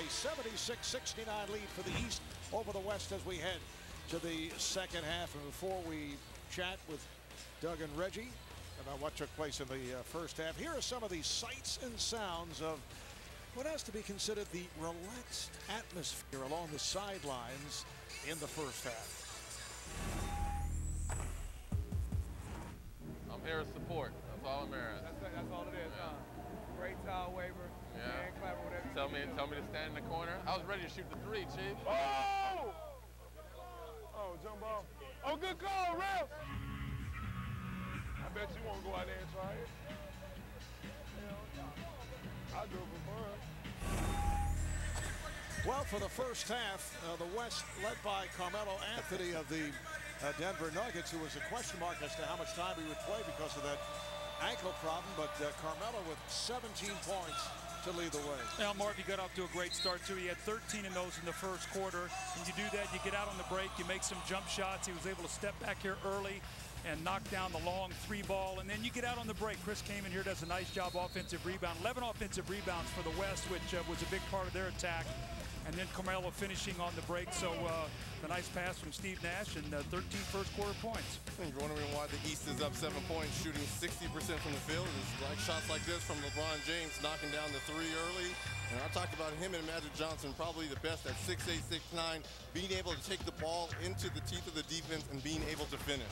76-69 lead for the East over the West as we head to the second half. And before we chat with Doug and Reggie about what took place in the first half, here are some of the sights and sounds of what has to be considered the relaxed atmosphere along the sidelines in the first half. I'm here to support. That's all I'm here. That's all it is, huh? Great towel waiver. Yeah. Clever, whatever. Tell me to stand in the corner. I was ready to shoot the three, Chief. Oh! Oh, jump ball. Oh, good call, Ref. I bet you won't go out there and try it. I'll do it for fun. Well, for the first half, the West led by Carmelo Anthony of the Denver Nuggets, who was a question mark as to how much time he would play because of that ankle problem, but Carmelo with 17 points to lead the way. Now, Marv, you got off to a great start, too. He had 13 of those in the first quarter. When you do that, you get out on the break, you make some jump shots. He was able to step back here early and knock down the long three ball, and then you get out on the break. Chris came in here, does a nice job offensive rebound. 11 offensive rebounds for the West, which was a big part of their attack. And then Carmelo finishing on the break. So the nice pass from Steve Nash and 13 first quarter points. You're wondering why the East is up 7 points, shooting 60% from the field. It's like shots like this from LeBron James, knocking down the three early. And I talked about him and Magic Johnson, probably the best at 6'8", 6'9", being able to take the ball into the teeth of the defense and being able to finish.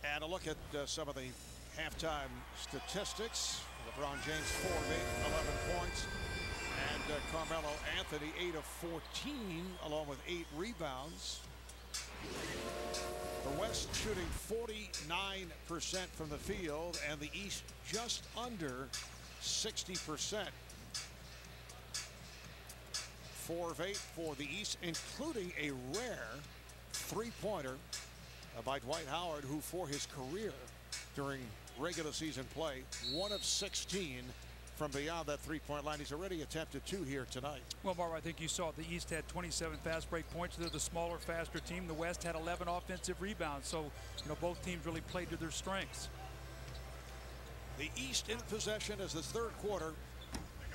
And a look at some of the halftime statistics. LeBron James 4 of 8, 11 points. And Carmelo Anthony 8 of 14 along with 8 rebounds. The West shooting 49% from the field and the East just under 60%. 4 of 8 for the East, including a rare three-pointer by Dwight Howard, who for his career during regular season play 1 of 16 from beyond that three-point line. He's already attempted 2 here tonight. Well, Marv, I think you saw the East had 27 fast break points. They're the smaller, faster team. The West had 11 offensive rebounds. So, you know, both teams really played to their strengths. The East in possession as this third quarter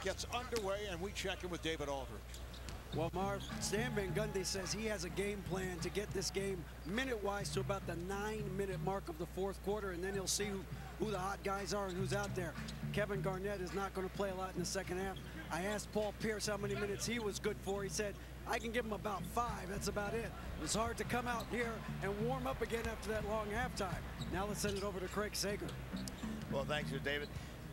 gets underway, and we check in with David Aldridge. Well, Marv, Stan Van Gundy says he has a game plan to get this game minute-wise to about the 9-minute mark of the fourth quarter, and then he'll see who the hot guys are and who's out there. Kevin Garnett is not going to play a lot in the second half. I asked Paul Pierce how many minutes he was good for. He said, I can give him about 5. That's about it. It's hard to come out here and warm up again after that long halftime. Now let's send it over to Craig Sager. Well, thanks, David.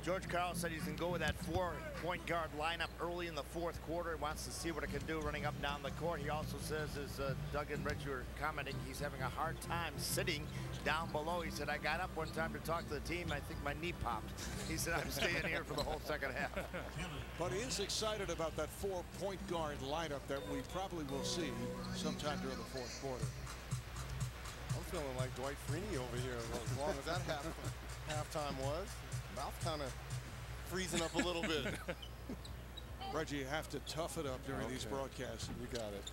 George Karl said he's going to go with that 4-point guard lineup early in the fourth quarter. He wants to see what it can do running up down the court. He also says, as Doug and Reggie were commenting, he's having a hard time sitting down below. He said, I got up one time to talk to the team. I think my knee popped. He said, I'm staying here for the whole second half. But he is excited about that 4-point guard lineup that we probably will see sometime during the fourth quarter. I'm feeling like Dwight Freeney over here as long as that halftime was. Mouth kind of freezing up a little bit. Reggie, you have to tough it up during these broadcasts. You got it.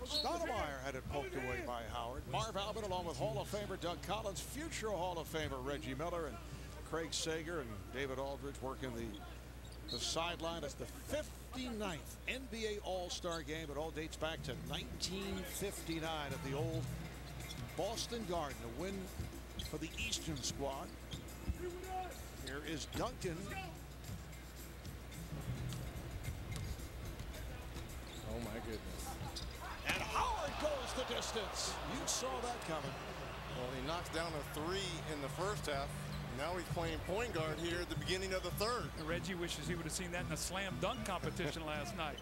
Stoudemire had it poked away by Howard. Marv Albin along with Hall of Famer Doug Collins, future Hall of Famer Reggie Miller, and Craig Sager and David Aldridge working the sideline. It's the 59th NBA All-Star game. It all dates back to 1959 at the old Boston Garden, a win for the Eastern squad. Here is Duncan. Oh my goodness. And Howard goes the distance. You saw that coming. Well, he knocks down a 3 in the first half. Now he's playing point guard here at the beginning of the third. And Reggie wishes he would have seen that in a slam dunk competition last night.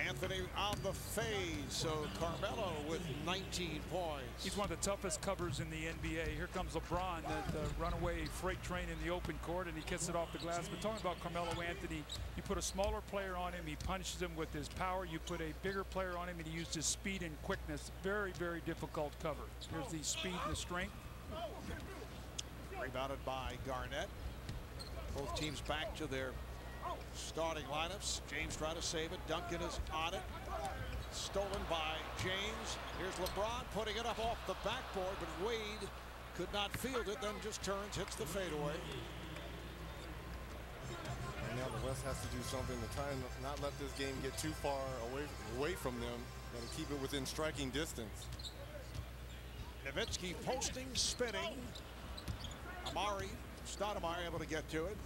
Anthony on the fade, so Carmelo with 19 points. He's one of the toughest covers in the NBA. Here comes LeBron, the runaway freight train in the open court, and he gets it off the glass. But talking about Carmelo Anthony, you put a smaller player on him, he punishes him with his power. You put a bigger player on him, and he used his speed and quickness. Very, very difficult cover. Here's the speed and the strength. Rebounded by Garnett. Both teams back to their starting lineups. James trying to save it. Duncan is on it. Stolen by James. Here's LeBron putting it up off the backboard, but Wade could not field it, then just turns, hits the fadeaway. And now the West has to do something to try and not let this game get too far away from them. Got to keep it within striking distance. Nowitzki posting, spinning. Amari Stoudemire able to get to it.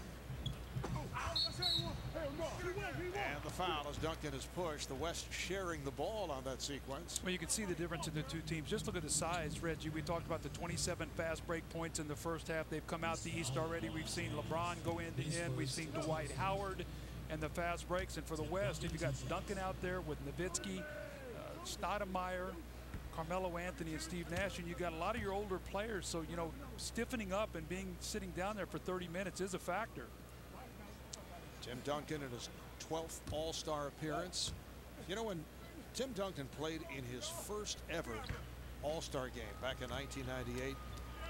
And the foul as Duncan is pushed. The West sharing the ball on that sequence. Well, you can see the difference in the two teams. Just look at the size, Reggie. We talked about the 27 fast break points in the first half. They've come out the East already. We've seen LeBron go end to end. We've seen Dwight Howard and the fast breaks. And for the West, if you got Duncan out there with Nowitzki, Stoudemire, Carmelo Anthony, and Steve Nash, and you got a lot of your older players. So, you know, stiffening up and sitting down there for 30 minutes is a factor. Tim Duncan in his 12th All-Star appearance. You know, when Tim Duncan played in his first ever All-Star game back in 1998,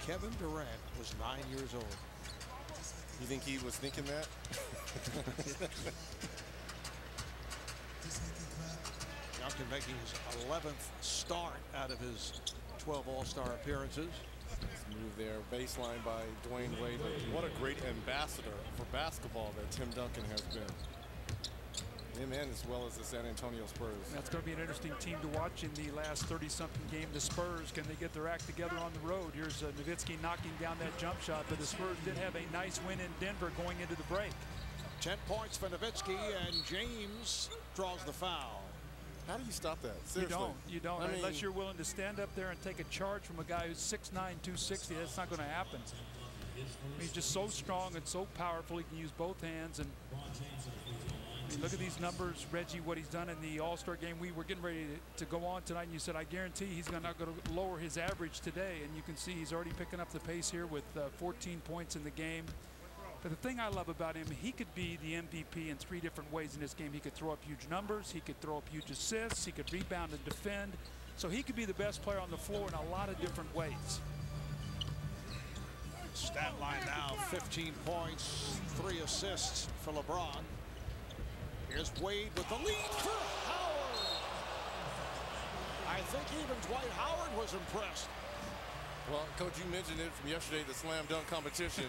Kevin Durant was 9 years old. You think he was thinking that? Duncan making his 11th start out of his 12 All-Star appearances. Nice move there, baseline by Dwayne Wade. What a great ambassador for basketball that Tim Duncan has been. Him and as well as the San Antonio Spurs. That's going to be an interesting team to watch in the last 30-something game. The Spurs, can they get their act together on the road? Here's Nowitzki knocking down that jump shot, but the Spurs did have a nice win in Denver going into the break. 10 points for Nowitzki, and James draws the foul. How do you stop that? Seriously. You don't. Unless you're willing to stand up there and take a charge from a guy who's 6'9", 260, that's not going to happen. He's just so strong and so powerful. He can use both hands. And look at these numbers, Reggie, what he's done in the All-Star game. We were getting ready to go on tonight, and you said, I guarantee he's not going to lower his average today. And you can see he's already picking up the pace here with 14 points in the game. But the thing I love about him, he could be the MVP in 3 different ways in this game. He could throw up huge numbers. He could throw up huge assists. He could rebound and defend. So he could be the best player on the floor in a lot of different ways. Stat line now, 15 points, 3 assists for LeBron. Here's Wade with the lead for Howard. I think even Dwight Howard was impressed. Well, Coach, you mentioned it from yesterday, the slam dunk competition.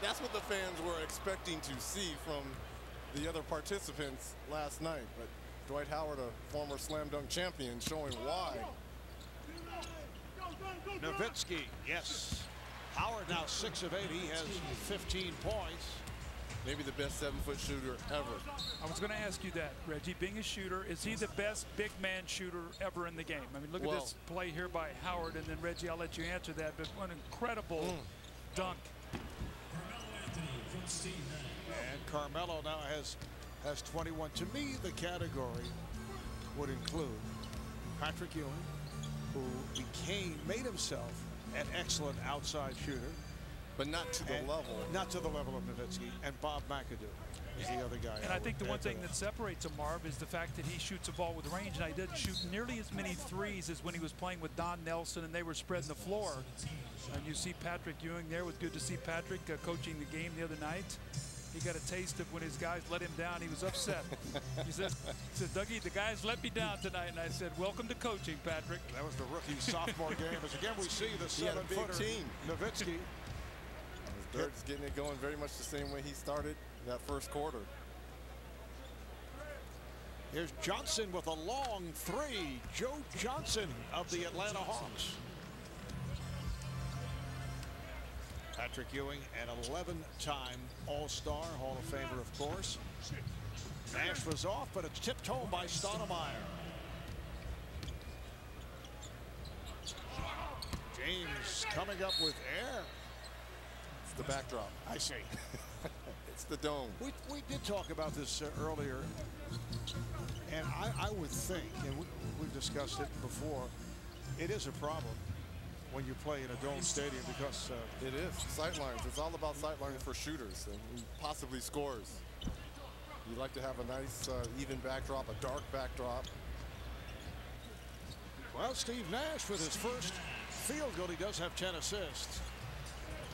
That's what the fans were expecting to see from the other participants last night. But Dwight Howard, a former slam dunk champion, showing why. Nowitzki, yes. Howard now 6 of 8. He has 15 points. Maybe the best 7-foot shooter ever. I was going to ask you that, Reggie. Being a shooter, is he the best big man shooter ever in the game? I mean, look at this play here by Howard, and then Reggie, I'll let you answer that. But what an incredible dunk. And Carmelo now has 21. To me, the category would include Patrick Ewing, who made himself an excellent outside shooter. But not to the level. Not to the level of Nowitzki. And Bob McAdoo is the other guy. And I think the one thing that separates him, Marv, is the fact that he shoots a ball with range. And he didn't shoot nearly as many threes as when he was playing with Don Nelson and they were spreading the floor. And you see Patrick Ewing there. It was good to see Patrick coaching the game the other night. He got a taste of when his guys let him down. He was upset. He said, Dougie, the guys let me down tonight. And I said, welcome to coaching, Patrick. That was the rookie sophomore game. As again, we see the 7-footer Nowitzki. Dirk's getting it going very much the same way he started that first quarter. Here's Johnson with a long 3. Joe Johnson of the Atlanta Hawks. Patrick Ewing, an 11-time All-Star, Hall of Famer, of course. Nash was off, but it's tipped home by Stoudemire. James coming up with air. It's the backdrop. I see. It's the dome. We did talk about this earlier, and I would think, and we've discussed it before, it is a problem when you play in a dome stadium because it is sightlines. It's all about sightlines for shooters and possibly scores. You like to have a nice even backdrop, a dark backdrop. Well, Steve Nash with his first field goal. He does have 10 assists.